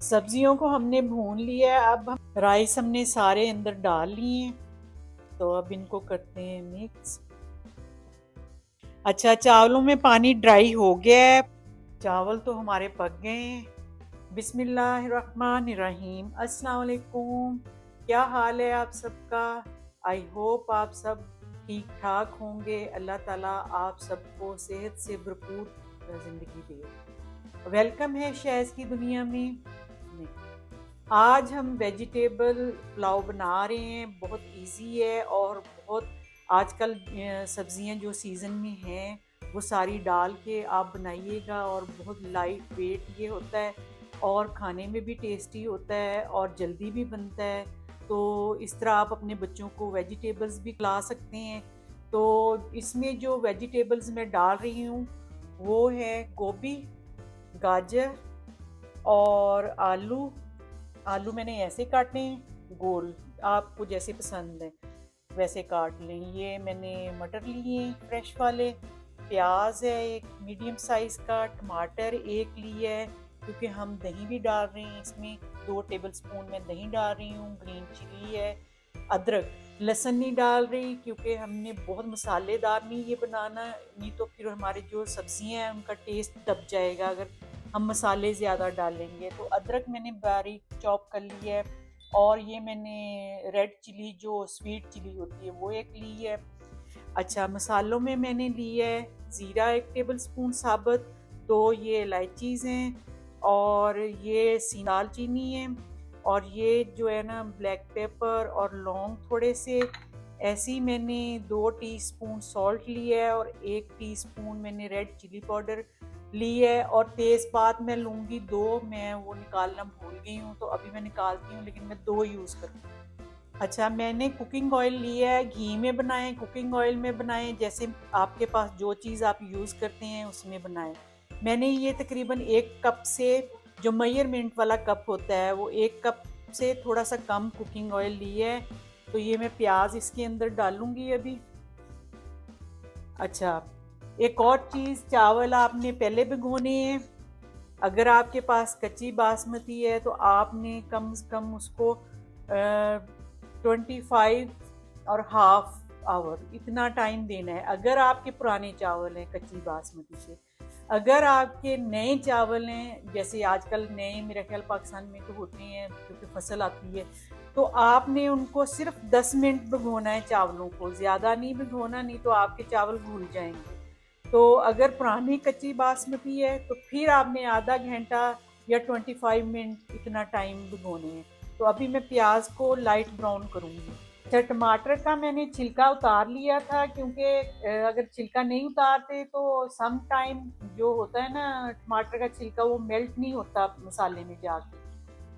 सब्जियों को हमने भून लिया है। अब हम राइस हमने सारे अंदर डाल लिए हैं, तो अब इनको करते हैं मिक्स। अच्छा, चावलों में पानी ड्राई हो गया है, चावल तो हमारे पक गए हैं। बिस्मिल्लाहिर्रहमानिर्रहीम। अस्सलाम वालेकुम। क्या हाल है आप सबका? आई होप आप सब ठीक ठाक होंगे। अल्लाह ताला आप सबको सेहत से भरपूर ज़िंदगी दे। वेलकम है शहज़ की दुनिया में। आज हम वेजिटेबल पुलाव बना रहे हैं। बहुत इजी है और बहुत आजकल सब्जियां जो सीज़न में हैं वो सारी डाल के आप बनाइएगा, और बहुत लाइट वेट ये होता है और खाने में भी टेस्टी होता है और जल्दी भी बनता है। तो इस तरह आप अपने बच्चों को वेजिटेबल्स भी खिला सकते हैं। तो इसमें जो वेजिटेबल्स मैं डाल रही हूँ वो है गोभी, गाजर और आलू। आलू मैंने ऐसे काटे हैं गोल, आपको जैसे पसंद है वैसे काट लें। ये मैंने मटर लिए फ्रेश वाले, प्याज है एक मीडियम साइज़ का, टमाटर एक लिया है क्योंकि हम दही भी डाल रहे हैं इसमें, 2 टेबल स्पून मैं दही डाल रही हूँ। ग्रीन चिली है, अदरक, लहसुन नहीं डाल रही क्योंकि हमने बहुत मसालेदार नहीं ये बनाना, नहीं तो फिर हमारे जो सब्जियां हैं उनका टेस्ट दब जाएगा अगर हम मसाले ज़्यादा डालेंगे। तो अदरक मैंने बारीक चॉप कर लिया है, और ये मैंने रेड चिली जो स्वीट चिली होती है वो एक ली है। अच्छा, मसालों में मैंने लिया है ज़ीरा 1 टेबल स्पून साबुत, 2 ये इलायचीज़ हैं, और ये दालचीनी है, और ये जो है ना ब्लैक पेपर और लौंग थोड़े से। ऐसे ही मैंने 2 टीस्पून सॉल्ट लिया है और 1 टीस्पून मैंने रेड चिली पाउडर ली है, और तेज़पात मैं लूँगी 2, मैं वो निकालना भूल गई हूँ तो अभी मैं निकालती हूँ, लेकिन मैं 2 यूज़ करूँगी। अच्छा, मैंने कुकिंग ऑयल लिया है, घी में बनाएं, कुकिंग ऑयल में बनाएं, जैसे आपके पास जो चीज़ आप यूज़ करते हैं उसमें बनाएं। मैंने ये तकरीबन 1 कप से, जो मेजरमेंट वाला कप होता है वो 1 कप से थोड़ा सा कम कुकिंग ऑयल लिया है। तो ये मैं प्याज इसके अंदर डालूंगी अभी। अच्छा, एक और चीज़, चावल आपने पहले भिगोने हैं। अगर आपके पास कच्ची बासमती है तो आपने कम से कम उसको 25.5 आवर इतना टाइम देना है, अगर आपके पुराने चावल हैं कच्ची बासमती से। अगर आपके नए चावल हैं, जैसे आजकल नए मेरे ख्याल पाकिस्तान में तो होते हैं क्योंकि फसल आती है, तो आपने उनको सिर्फ 10 मिनट भिगोना है चावलों को, ज़्यादा नहीं भिगोना, नहीं तो आपके चावल भूल जाएंगे। तो अगर पुरानी कच्ची बासमती है तो फिर आपने आधा घंटा या 25 मिनट इतना टाइम भिगोने हैं। तो अभी मैं प्याज को लाइट ब्राउन करूँगी। अच्छा, टमाटर का मैंने छिलका उतार लिया था क्योंकि अगर छिलका नहीं उतारते तो सम टाइम जो होता है ना टमाटर का छिलका वो मेल्ट नहीं होता मसाले में जाके।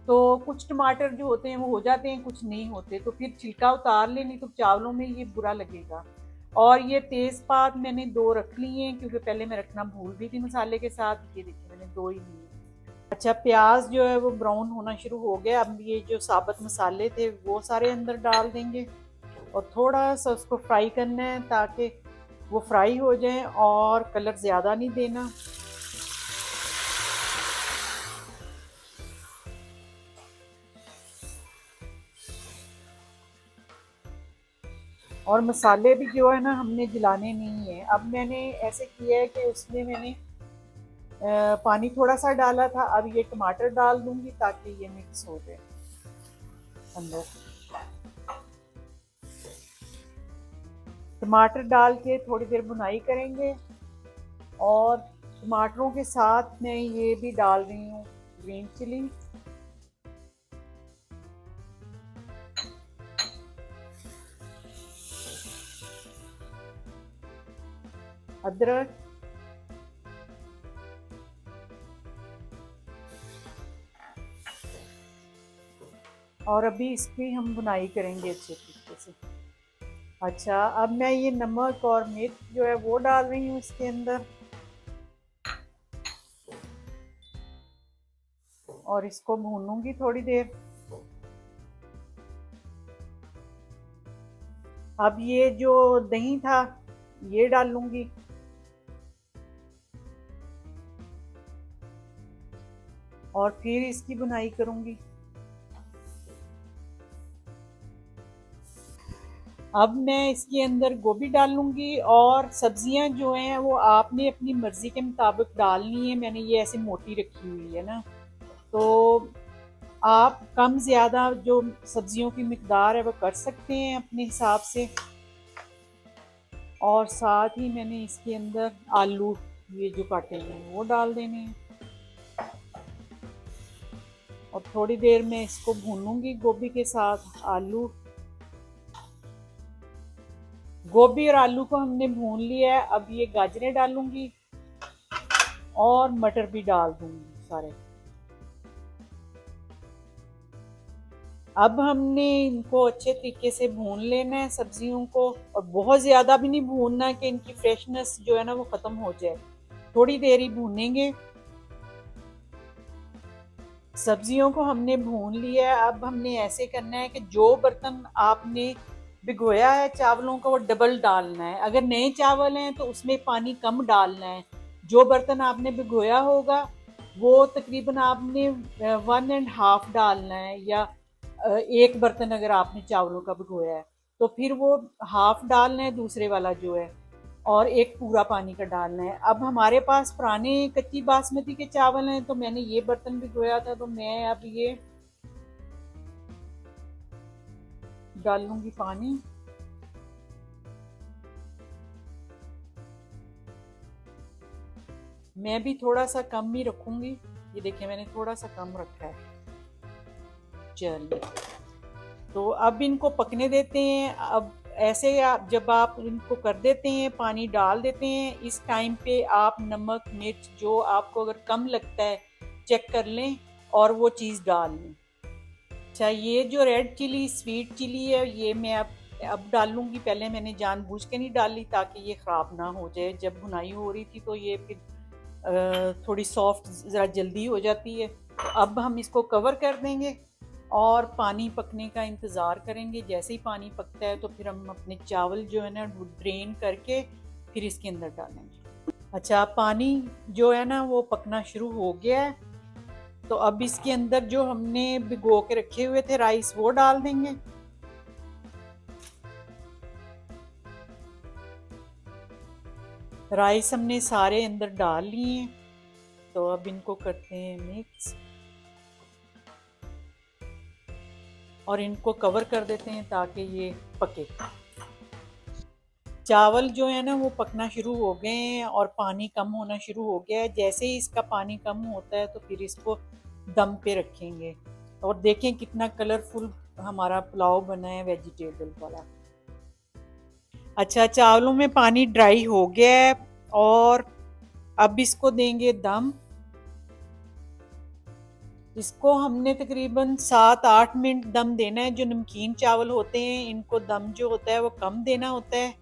तो कुछ टमाटर जो होते हैं वो हो जाते हैं, कुछ नहीं होते, तो फिर छिलका उतार ले, नहीं तो चावलों में ये बुरा लगेगा। और ये तेज़पात मैंने 2 रख लिए हैं क्योंकि पहले मैं रखना भूल गई थी मसाले के साथ। ये देखिए मैंने 2 ही लिए। अच्छा, प्याज जो है वो ब्राउन होना शुरू हो गया। अब ये जो साबुत मसाले थे वो सारे अंदर डाल देंगे और थोड़ा सा उसको फ्राई करना है ताकि वो फ्राई हो जाए, और कलर ज़्यादा नहीं देना। और मसाले भी जो है ना हमने जलाने नहीं है। अब मैंने ऐसे किया है कि उसमें मैंने पानी थोड़ा सा डाला था, अब ये टमाटर डाल दूंगी ताकि ये मिक्स हो जाए अंदर। टमाटर डाल के थोड़ी देर भुनाई करेंगे, और टमाटरों के साथ मैं ये भी डाल रही हूँ ग्रीन चिली, अदरक, और अभी इसकी हम भुनाई करेंगे अच्छे तरीके से। अच्छा, अब मैं ये नमक और मिर्च जो है वो डाल रही हूँ इसके अंदर, और इसको भूनूंगी थोड़ी देर। अब ये जो दही था ये डालूंगी, और फिर इसकी बुनाई करूँगी। अब मैं इसके अंदर गोभी डालूंगी और सब्जियां जो हैं वो आपने अपनी मर्जी के मुताबिक डालनी है। मैंने ये ऐसे मोटी रखी हुई है ना, तो आप कम ज़्यादा जो सब्जियों की मिकदार है वो कर सकते हैं अपने हिसाब से। और साथ ही मैंने इसके अंदर आलू ये जो काटे हैं वो डाल देने हैं और थोड़ी देर में इसको भूनूंगी गोभी के साथ। गोभी और आलू को हमने भून लिया है। अब ये गाजरें डालूंगी और मटर भी डाल दूंगी सारे। अब हमने इनको अच्छे तरीके से भून लेना है सब्जियों को, और बहुत ज़्यादा भी नहीं भूनना कि इनकी फ्रेशनेस जो है ना वो ख़त्म हो जाए। थोड़ी देर ही भूनेंगे। सब्जियों को हमने भून लिया है। अब हमने ऐसे करना है कि जो बर्तन आपने भिगोया है चावलों का वो डबल डालना है। अगर नए चावल हैं तो उसमें पानी कम डालना है। जो बर्तन आपने भिगोया होगा वो तकरीबन आपने 1.5 डालना है, या एक बर्तन अगर आपने चावलों का भिगोया है तो फिर वो हाफ डालना है दूसरे वाला जो है, और एक पूरा पानी का डालना है। अब हमारे पास पुराने कच्ची बासमती के चावल हैं तो मैंने ये बर्तन भिगोया था, तो मैं अब ये डालूंगी पानी। मैं भी थोड़ा सा कम ही रखूंगी। ये देखिए मैंने थोड़ा सा कम रखा है। चलिए, तो अब इनको पकने देते हैं। अब ऐसे आप जब आप इनको कर देते हैं, पानी डाल देते हैं, इस टाइम पे आप नमक मिर्च जो आपको अगर कम लगता है चेक कर लें और वो चीज़ डाल लें। अच्छा, ये जो रेड चिली स्वीट चिली है ये मैं अब डालूंगी। पहले मैंने जानबूझ के नहीं डाली ताकि ये ख़राब ना हो जाए। जब भुनाई हो रही थी तो ये फिर थोड़ी सॉफ्ट ज़रा जल्दी हो जाती है। अब हम इसको कवर कर देंगे और पानी पकने का इंतज़ार करेंगे। जैसे ही पानी पकता है तो फिर हम अपने चावल जो है ना ड्रेन करके फिर इसके अंदर डालेंगे। अच्छा, पानी जो है ना वो पकना शुरू हो गया है, तो अब इसके अंदर जो हमने भिगो के रखे हुए थे राइस वो डाल देंगे। राइस हमने सारे अंदर डाल लिए, तो अब इनको करते हैं मिक्स और इनको कवर कर देते हैं ताकि ये पके। चावल जो है ना वो पकना शुरू हो गए हैं और पानी कम होना शुरू हो गया है। जैसे ही इसका पानी कम होता है तो फिर इसको दम पे रखेंगे। और देखें कितना कलरफुल हमारा पुलाव बना है वेजिटेबल वाला। अच्छा, चावलों में पानी ड्राई हो गया है और अब इसको देंगे दम। इसको हमने तकरीबन 7-8 मिनट दम देना है। जो नमकीन चावल होते हैं इनको दम जो होता है वो कम देना होता है,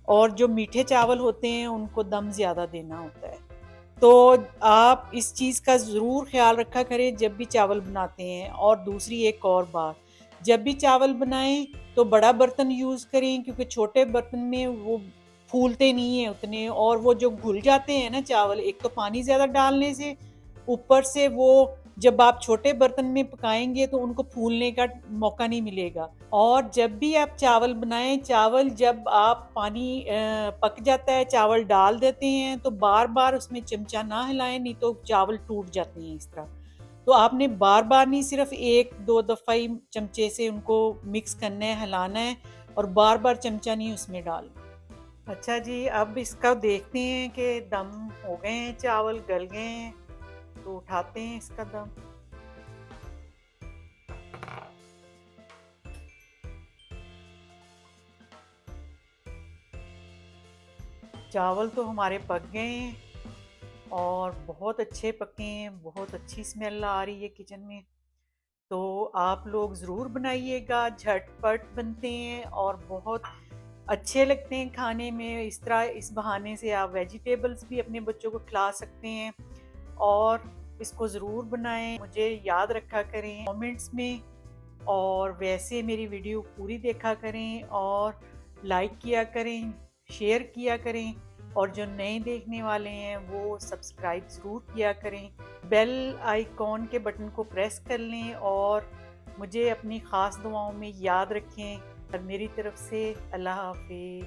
और जो मीठे चावल होते हैं उनको दम ज़्यादा देना होता है। तो आप इस चीज़ का ज़रूर ख्याल रखा करें जब भी चावल बनाते हैं। और दूसरी एक और बात, जब भी चावल बनाएं तो बड़ा बर्तन यूज़ करें, क्योंकि छोटे बर्तन में वो फूलते नहीं हैं उतने, और वो जो घुल जाते हैं ना चावल, एक तो पानी ज़्यादा डालने से, ऊपर से वो जब आप छोटे बर्तन में पकाएंगे तो उनको फूलने का मौका नहीं मिलेगा। और जब भी आप चावल बनाएं, चावल जब आप पानी पक जाता है चावल डाल देते हैं तो बार बार उसमें चमचा ना हिलाएं, नहीं तो चावल टूट जाते हैं इस तरह। तो आपने बार बार नहीं, सिर्फ 1-2 दफ़ा ही चमचे से उनको मिक्स करना है, हिलाना है, और बार बार चमचा नहीं उसमें डालना। अच्छा जी, अब इसका देखते हैं कि दम हो गए हैं, चावल गल गए हैं, तो उठाते हैं इसका दम। चावल तो हमारे पक गए हैं और बहुत अच्छे पके हैं, बहुत अच्छी स्मेल आ रही है किचन में। तो आप लोग ज़रूर बनाइएगा, झटपट बनते हैं और बहुत अच्छे लगते हैं खाने में। इस तरह इस बहाने से आप वेजिटेबल्स भी अपने बच्चों को खिला सकते हैं, और इसको ज़रूर बनाएं। मुझे याद रखा करें कमेंट्स में, और वैसे मेरी वीडियो पूरी देखा करें और लाइक किया करें, शेयर किया करें। और जो नए देखने वाले हैं वो सब्सक्राइब ज़रूर किया करें। बेल आइकॉन के बटन को प्रेस कर लें और मुझे अपनी ख़ास दुआओं में याद रखें। और मेरी तरफ से अल्लाह हाफ़िज़।